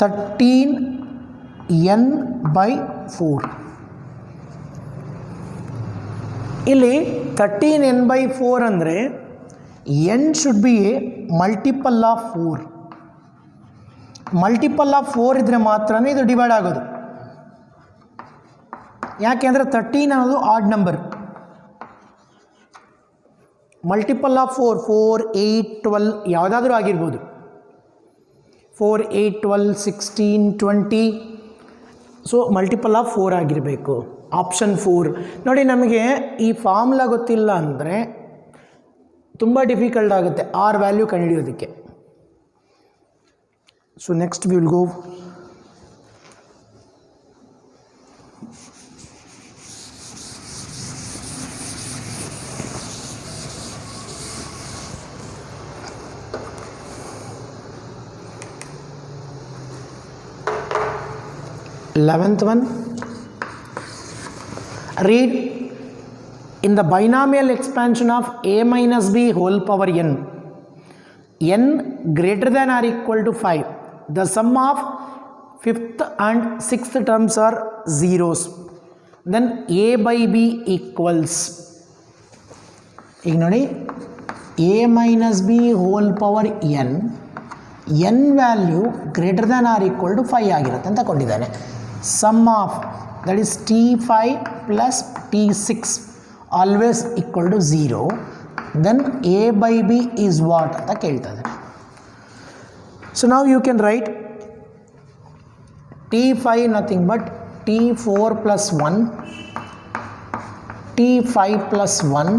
13 n/4. ಇಲ್ಲಿ 13 n/4 ಅಂದರೆ n should be a multiple of 4. Multiple of 4 ಇದ್ದರೆ ಮಾತ್ರ ಇದು divide ಆಗೋದು. ಯಾಕೆಂದರೆ 13 ಅನ್ನೋದು ಆಡ್ ನಂಬರ್. ಮಲ್ಟಿಪಲ್ ಆಫ್ 4, 4, 8, 12 ಯಾವುದಾದ್ರೂ ಆಗಿರ್ಬೋದು. 4, 8, 12, 16, 20. ಸೊ ಮಲ್ಟಿಪಲ್ ಆಫ್ 4 ಆಗಿರಬೇಕು. ಆಪ್ಷನ್ 4. ನೋಡಿ, ನಮಗೆ ಈ ಫಾರ್ಮುಲಾ ಗೊತ್ತಿಲ್ಲ ಅಂದರೆ ತುಂಬ ಡಿಫಿಕಲ್ಟ್ ಆಗುತ್ತೆ ಆರ್ ವ್ಯಾಲ್ಯೂ ಕಂಡುಹಿಡಿಯೋದಕ್ಕೆ. So next we will go eleventh one. Read in the binomial expansion of a minus b whole power n greater than or equal to 5. The sum of 5th and 6th terms are zeros. Then a by b equals, ಈಗ ನೋಡಿ, a minus b whole power n value greater than or equal to 5 ಆಗಿರುತ್ತೆ ಅಂತ ಕೊಟ್ಟಿದ್ದಾನೆ. Sum of that is t5 plus t6 always equal to 0. Then a by b is what ಅಂತ ಕೇಳ್ತದೆ. So now you can write t5 nothing but t4 plus 1, t5 plus 1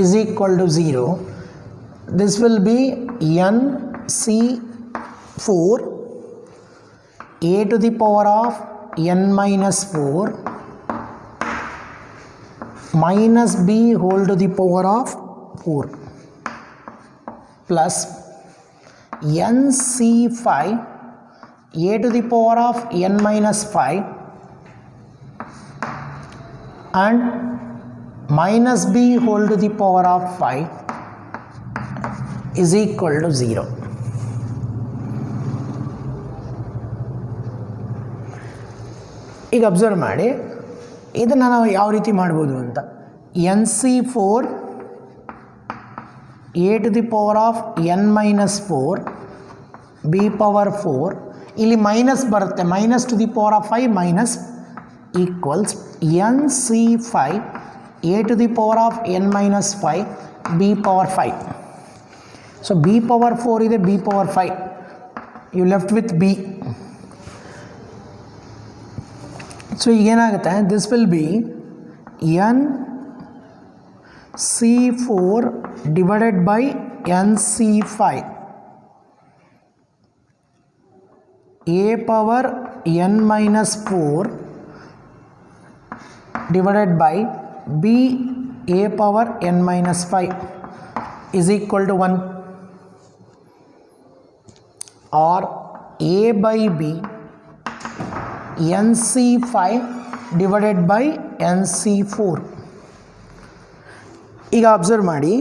is equal to 0. This will be nc4 a to the power of n minus 4 minus b whole to the power of 4 plus nc5 a to the power of n minus 5 and minus b whole to the power of 5 is equal to 0. ಈಗ observe ಮಾಡಿ, ಇದನ್ನು ನಾವು ಯಾವ ರೀತಿ ಮಾಡ್ಬೋದು ಅಂತ. nc4 a to the power of n minus 4 b power 4, ಇಲ್ಲಿ minus ಬರುತ್ತೆ, minus two the power of 5 minus equals nc5 a to the power of n minus 5 b power 5. So b power 4 ಇದೆ, b power 5, you left with b. So ಈಗೇನಾಗುತ್ತೆ, this will be nc4 divided by nc5 a power n minus 4 divided by b a power n minus 5 is equal to 1, or a by b nc5 divided by nc4. ಈಗ observe ಮಾಡಿ,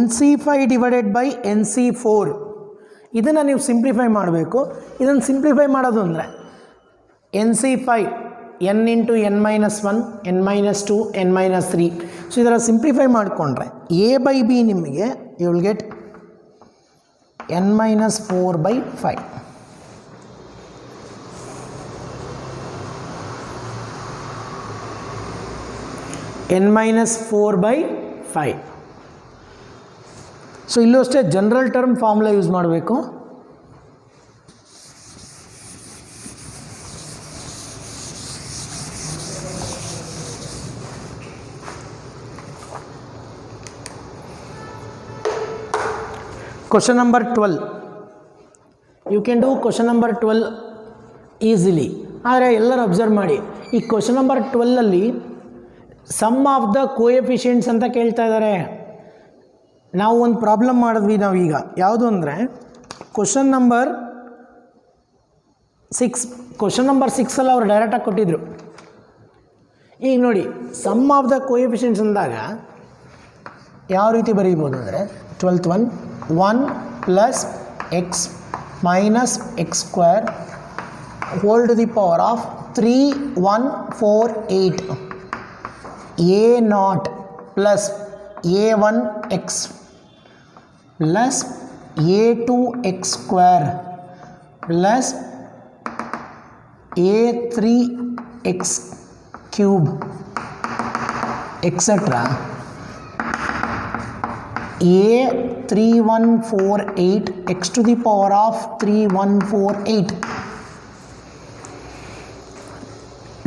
nc5 divided by nc4 ಇದನ್ನು ನೀವು simplify ಮಾಡಬೇಕು. ಇದನ್ನು simplify ಮಾಡೋದು ಅಂದರೆ nc5 n into n minus 1 n minus 2 n minus 3. So ಇದರ simplify ಮಾಡಿಕೊಂಡ್ರೆ a ಬೈ ಬಿ ನಿಮಗೆ you will get n minus 4 by 5. n minus 4 by 5. So ಇಲ್ಲೂ ಅಷ್ಟೇ ಜನರಲ್ ಟರ್ಮ್ ಫಾರ್ಮುಲಾ ಯೂಸ್ ಮಾಡಬೇಕು. Question number 12, you can do question number 12 easily. ಆದರೆ ಎಲ್ಲರೂ observe ಮಾಡಿ, ಈ ಕ್ವಶನ್ ನಂಬರ್ 12ಅಲ್ಲಿ ಸಮ್ ಆಫ್ ದ ಕೋಎಫಿಷಿಯೆಂಟ್ಸ್ ಅಂತ ಕೇಳ್ತಾ ಇದ್ದಾರೆ. ನಾವು ಒಂದು ಪ್ರಾಬ್ಲಮ್ ಮಾಡಿದ್ವಿ ನಾವೀಗ, ಯಾವುದು ಅಂದರೆ ಕ್ವಶನ್ ನಂಬರ್ 6 ಕ್ವಶನ್ ನಂಬರ್ 6 ಅಲ್ಲಿ ಅವರು ಡೈರೆಕ್ಟಾಗಿ ಕೊಟ್ಟಿದ್ರು. ಈಗ ನೋಡಿ ಸಮ್ ಆಫ್ ದ ಕೋಎಫಿಷಿಯೆಂಟ್ಸ್ ಅಂದಾಗ ಯಾವ ರೀತಿ ಬರೀಬೋದು ಅಂದರೆ 12th one 1 plus x minus x square whole to the power of 3 1 4 8 a not plus a1 x plus a2 x square plus a3 x cube etcetera a3148 x to the power of 3148.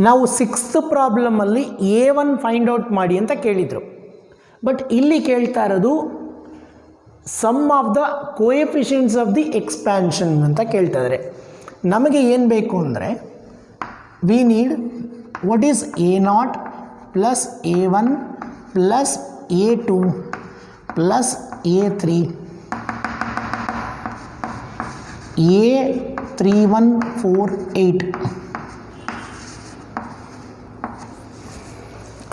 ನಾವು 6th ಪ್ರಾಬ್ಲಮಲ್ಲಿ a1 find out ಮಾಡಿ ಅಂತ ಕೇಳಿದರು. But ಇಲ್ಲಿ ಕೇಳ್ತಾ ಇರೋದು sum of the coefficients of the expansion ಅಂತ ಕೇಳ್ತಾ ಇದ್ದಾರೆ. ನಮಗೆ ಏನು ಬೇಕು ಅಂದರೆ we need what is a0 plus a1 plus a2 plus a3 a3148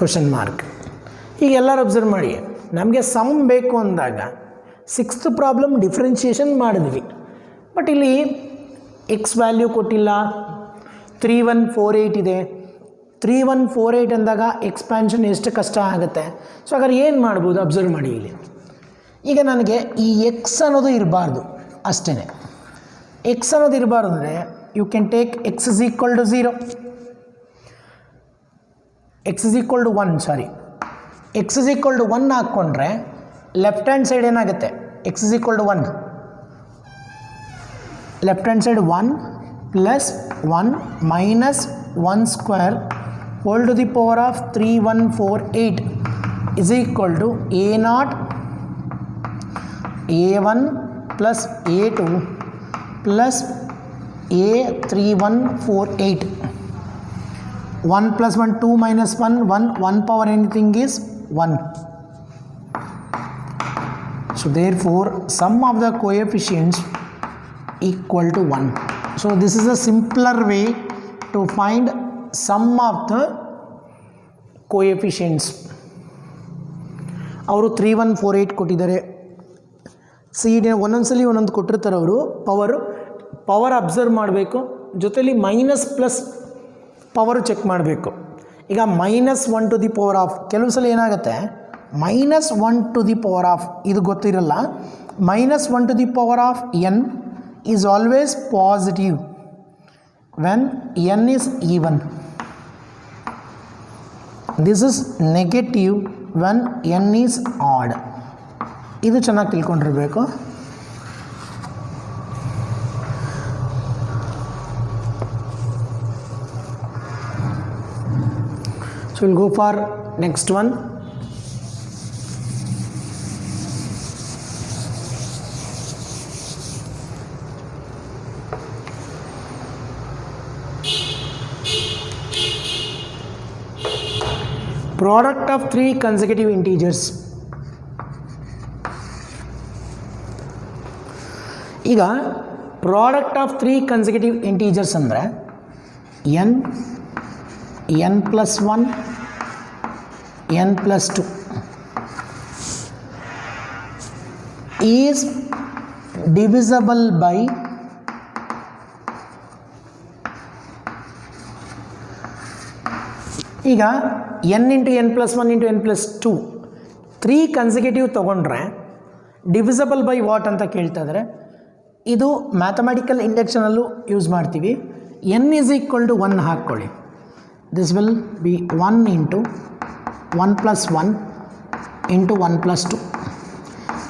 question mark. ಈಗ ಎಲ್ಲರೂ ಅಬ್ಸರ್ವ್ ಮಾಡಿ, ನಮಗೆ ಸಮ್ ಬೇಕು ಅಂದಾಗ 6th ಪ್ರಾಬ್ಲಮ್ ಡಿಫ್ರೆನ್ಷಿಯೇಷನ್ ಮಾಡಿದ್ವಿ. ಬಟ್ ಇಲ್ಲಿ ಎಕ್ಸ್ ವ್ಯಾಲ್ಯೂ ಕೊಟ್ಟಿಲ್ಲ, 3148 ಇದೆ. 3148 ಅಂದಾಗ ಎಕ್ಸ್ಪ್ಯಾನ್ಷನ್ ಎಷ್ಟು ಕಷ್ಟ ಆಗುತ್ತೆ. ಸೊ ಹಾಗಾದ್ರೆ ಏನು ಮಾಡ್ಬೋದು ಅಬ್ಸರ್ವ್ ಮಾಡಿ. ಇಲ್ಲಿ ಈಗ ನನಗೆ ಈ ಎಕ್ಸ್ ಅನ್ನೋದು ಇರಬಾರ್ದು ಅಷ್ಟೇ. ಎಕ್ಸ್ ಅನ್ನೋದು ಇರಬಾರ್ದು ಅಂದರೆ you can take x is equal to 0, x is equal to 1 sorry x is equal to 1 ಹಾಕ್ಕೊಂಡ್ರೆ ಲೆಫ್ಟ್ ಹ್ಯಾಂಡ್ ಸೈಡ್ ಏನಾಗುತ್ತೆ, x is equal to 1, left hand side 1 plus 1 minus 1 square whole to the power of 3148 is equal to a0 a1 plus a2 plus a3148. 1 plus 1 2 minus 1 1 power anything is 1. So therefore sum of the coefficients equal to 1. So this is a simpler way to find sum of the coefficients. ಅವರು 3148 ಕೊಟ್ಟಿದ್ದಾರೆ. ಒಂದೊಂದ್ಸಲಿ ಒಂದೊಂದು ಕೊಟ್ಟಿರ್ತಾರೆ ಅವರು. Power observe ಮಾಡಬೇಕು, ಜೊತೆಲಿ minus plus power check ಮಾಡಬೇಕು. ಈಗ -1 to the power of, ಕೆಲವು ಸಲ ಏನಾಗುತ್ತೆ -1 ಟು ದಿ ಪವರ್ ಆಫ್ ಇದು ಗೊತ್ತಿರಲ್ಲ. -1 to the power of n is always positive when n is even. This is negative when n is odd. ಇದು ಚೆನ್ನಾಗಿ ತಿಳ್ಕೊಂಡಿರಬೇಕು. So we'll go for next one. Product of 3 consecutive integers. ಈಗ product of 3 consecutive integers ಅಂದರೆ n plus 1 n plus 2 is divisible by ಈಗ n into n plus 1 into n plus 2 3 consecutive ತೊಗೊಂಡ್ರೆ divisible by what ಅಂತ ಕೇಳ್ತಾ ಇದ್ದಾರೆ. ಇದು mathematical ಇಂಡಕ್ಷನಲ್ಲೂ use ಮಾಡ್ತೀವಿ. n is equal to 1 ಹಾಕ್ಕೊಳ್ಳಿ. This will be 1 into 1 plus 1 into 1 plus 2.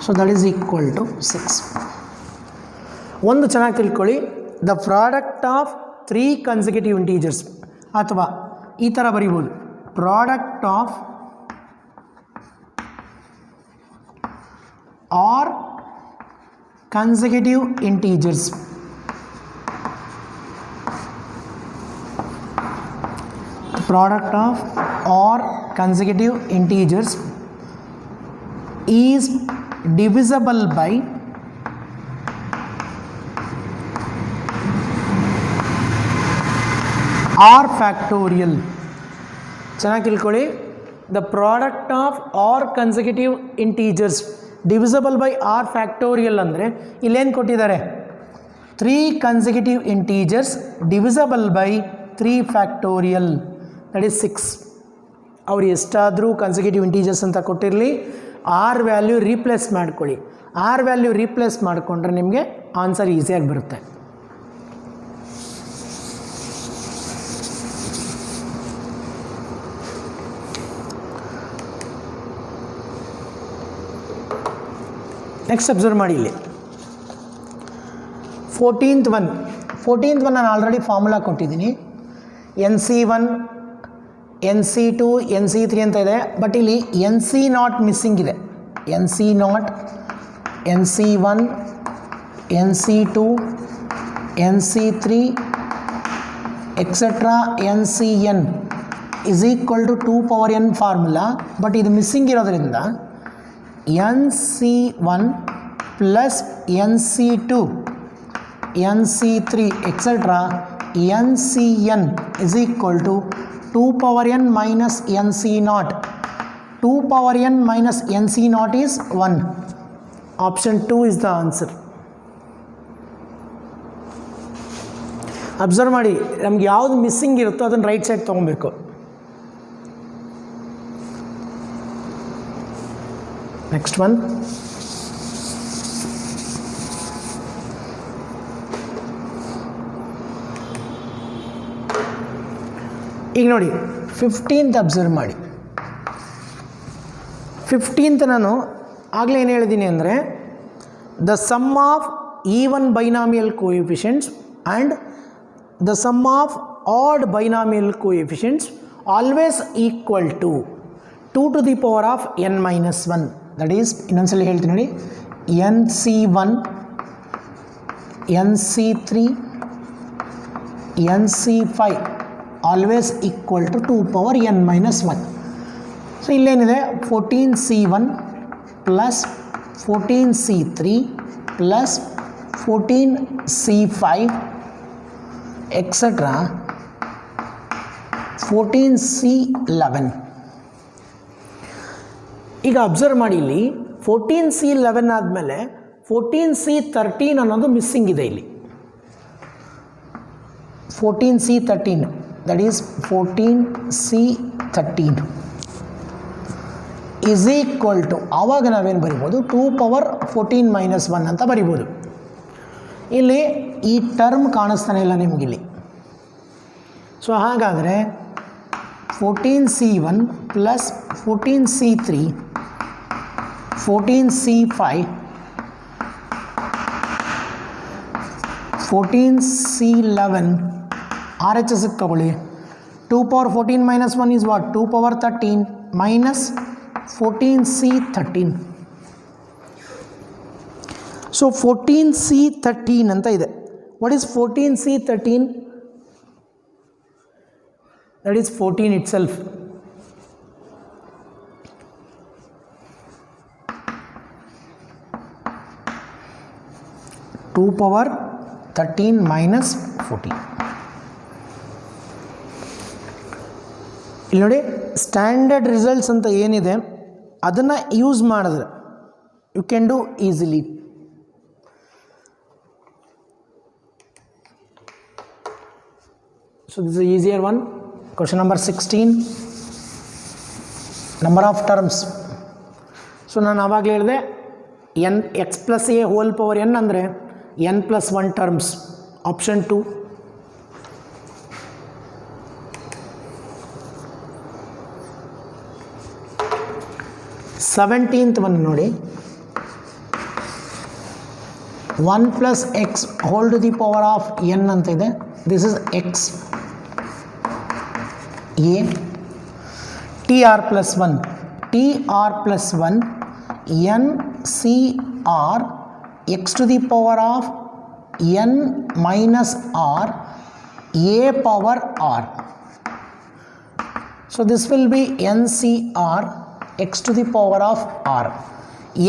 So that is equal to 6. ಒಂದು ಚೆನ್ನಾಗಿ ತಿಳ್ಕೊಳ್ಳಿ, the product of 3 consecutive integers ಅಥವಾ ಈ ಥರ ಬರೀಬೋದು, product of r consecutive integers. Product of or consecutive integers is divisible by r factorial. ಚೆನ್ನಾಗಿ ತಿಳ್ಕೊಳ್ಳಿ, the product of r consecutive integers divisible by r factorial ಅಂದರೆ ಇಲ್ಲೇನು ಕೊಟ್ಟಿದ್ದಾರೆ, 3 consecutive integers divisible by 3 factorial, that is 6. ಅವ್ರು ಎಷ್ಟಾದರೂ consecutive integers ಅಂತ ಕೊಟ್ಟಿರಲಿ, r value replace ಮಾಡ್ಕೊಳ್ಳಿ. ಆರ್ ವ್ಯಾಲ್ಯೂ ರೀಪ್ಲೇಸ್ ಮಾಡಿಕೊಂಡ್ರೆ ನಿಮಗೆ ಆನ್ಸರ್ ಈಸಿಯಾಗಿ ಬರುತ್ತೆ. ನೆಕ್ಸ್ಟ್ ಅಬ್ಸರ್ವ್ ಮಾಡಿ, ಇಲ್ಲಿ 14th ಒನ್ ನಾನು ಆಲ್ರೆಡಿ ಫಾರ್ಮುಲಾ ಕೊಟ್ಟಿದ್ದೀನಿ. NC1 NC2 NC3 ಅಂತ ಇದೆ, ಬಟ್ ಇಲ್ಲಿ NC0 ಮಿಸ್ಸಿಂಗ್ ಇದೆ. NC0 NC1 NC2 NC3 etcetera NCN is equal to 2 power n formula, but ಇದು ಮಿಸ್ಸಿಂಗ್ ಇರೋದ್ರಿಂದ NC1 plus NC2 NC3 etcetera NCN is equal to 2 power n minus NC0. 2 power n minus NC0 is 1. Option 2 is the answer. Observe ಮಾಡಿ, ನಮ್ಗೆ ಯಾವುದು missing ಇರುತ್ತೋ ಅದನ್ನು right side ತೊಗೊಬೇಕು. Next one, ಈಗ ನೋಡಿ 15th ಅಬ್ಸರ್ವ್ ಮಾಡಿ. 15th ನಾನು ಆಗಲೇ ಏನು ಹೇಳಿದ್ದೀನಿ ಅಂದರೆ, the sum of even binomial coefficients and the sum of odd binomial coefficients always equal to 2 to the power of n minus 1. That is, ಇನ್ನೊಂದ್ಸಲ ಹೇಳ್ತೀನಿ ನೋಡಿ, NC1 NC3 NC5 always equal to 2 power n minus 1. So ಇಲ್ಲೇನಿದೆ, 14C1 plus 14C3 plus 14C5 etcetera 14C11. ಈಗ observe ಮಾಡಿ, ಇಲ್ಲಿ 14C11 ಆದಮೇಲೆ 14C13 ಅನ್ನೋದು missing ಇದೆ. ಇಲ್ಲಿ 14C13, that is 14C13 is equal to, ಆವಾಗ ನಾವೇನು ಬರಿಬೋದು, 2 ಪವರ್ 14 ಮೈನಸ್ 1 ಅಂತ ಬರಿಬೋದು. ಇಲ್ಲಿ ಈ ಟರ್ಮ್ ಕಾಣಿಸ್ತಾನೆ ಇಲ್ಲ ನಿಮಗಿಲ್ಲಿ. ಸೊ ಹಾಗಾದರೆ 14C1 plus 14C3 14C5 14C11 RHS ತಗೊಳ್ಳಿ. 2 power 14 minus 1 is what, 2 power 13 minus 14C13. So 14C13 ಅಂತ ಇದೆ. What is 14C13? That is 14 it self. Two power 13 minus 14. ಇಲ್ಲಿ ನೋಡಿ, ಸ್ಟ್ಯಾಂಡರ್ಡ್ ರಿಸಲ್ಟ್ಸ್ ಅಂತ ಏನಿದೆ ಅದನ್ನು ಯೂಸ್ ಮಾಡಿದ್ರೆ you can do easily. So this is easier one. Question number 16, number of terms. So ನಾನು ಆವಾಗಲೇ ಹೇಳಿದೆ, x plus a whole power n ಅಂದರೆ n plus 1 terms. Option 2. Seventeenth one ನೋಡಿ, 1 plus x whole to the power of n ಅಂತ ಇದೆ. This is x a. T r plus 1 n c r x to the power of n minus r A power r. So this will be n c r x to the power of r.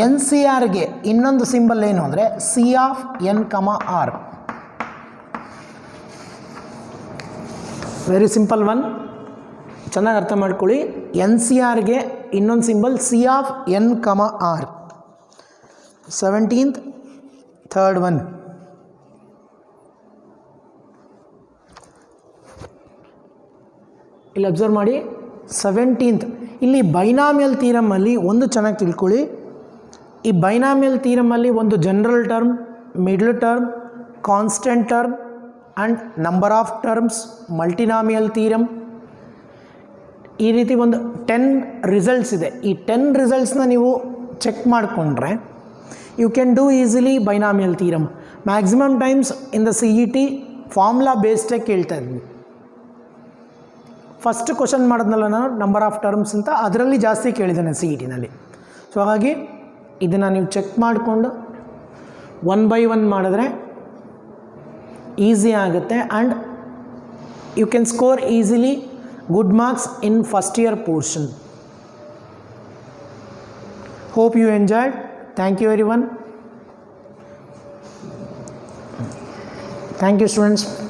N c ಆರ್ಗೆ ಇನ್ನೊಂದು symbol ಏನು ಅಂದರೆ c of n comma r. Very simple one, ಚೆನ್ನಾಗಿ ಅರ್ಥ ಮಾಡ್ಕೊಳ್ಳಿ. N c ಆರ್ಗೆ ಇನ್ನೊಂದು symbol c of n comma r. 17th third one, ಇಲ್ಲಿ ಅಬ್ಸರ್ವ್ ಮಾಡಿ. 17th ಇಲ್ಲಿ ಬೈನಾಮಿಯಲ್ ಥಿಯರಮಲ್ಲಿ ಒಂದು ಚೆನ್ನಾಗಿ ತಿಳ್ಕೊಳ್ಳಿ. ಈ ಬೈನಾಮಿಯಲ್ ಥಿಯರಮಲ್ಲಿ ಒಂದು general term, middle term, constant term and number of terms, multinomial theorem, ಈ ರೀತಿ ಒಂದು 10 ರಿಸಲ್ಟ್ಸ್ ಇದೆ. ಈ 10 ರಿಸಲ್ಟ್ಸ್ನ ನೀವು ಚೆಕ್ ಮಾಡಿಕೊಂಡ್ರೆ you can do easily binomial theorem. Maximum times in the C E T formula ಬೇಸ್ಡೇ ಕೇಳ್ತಾ ಇದ್ವಿ. ಫಸ್ಟ್ ಕ್ವಶನ್ ಮಾಡಿದ್ನಲ್ಲ ನಾನು ನಂಬರ್ ಆಫ್ ಟರ್ಮ್ಸ್ ಅಂತ, ಅದರಲ್ಲಿ ಜಾಸ್ತಿ ಕೇಳಿದ್ದಾನೆ ಸಿ ಇ ಟಿನಲ್ಲಿ. ಸೊ ಹಾಗಾಗಿ ಇದನ್ನು ನೀವು ಚೆಕ್ ಮಾಡಿಕೊಂಡು 1 by 1 ಮಾಡಿದ್ರೆ ಈಸಿ ಆಗುತ್ತೆ and you can score easily good marks in first year portion. Hope you enjoyed. Thank you everyone. Thank you students.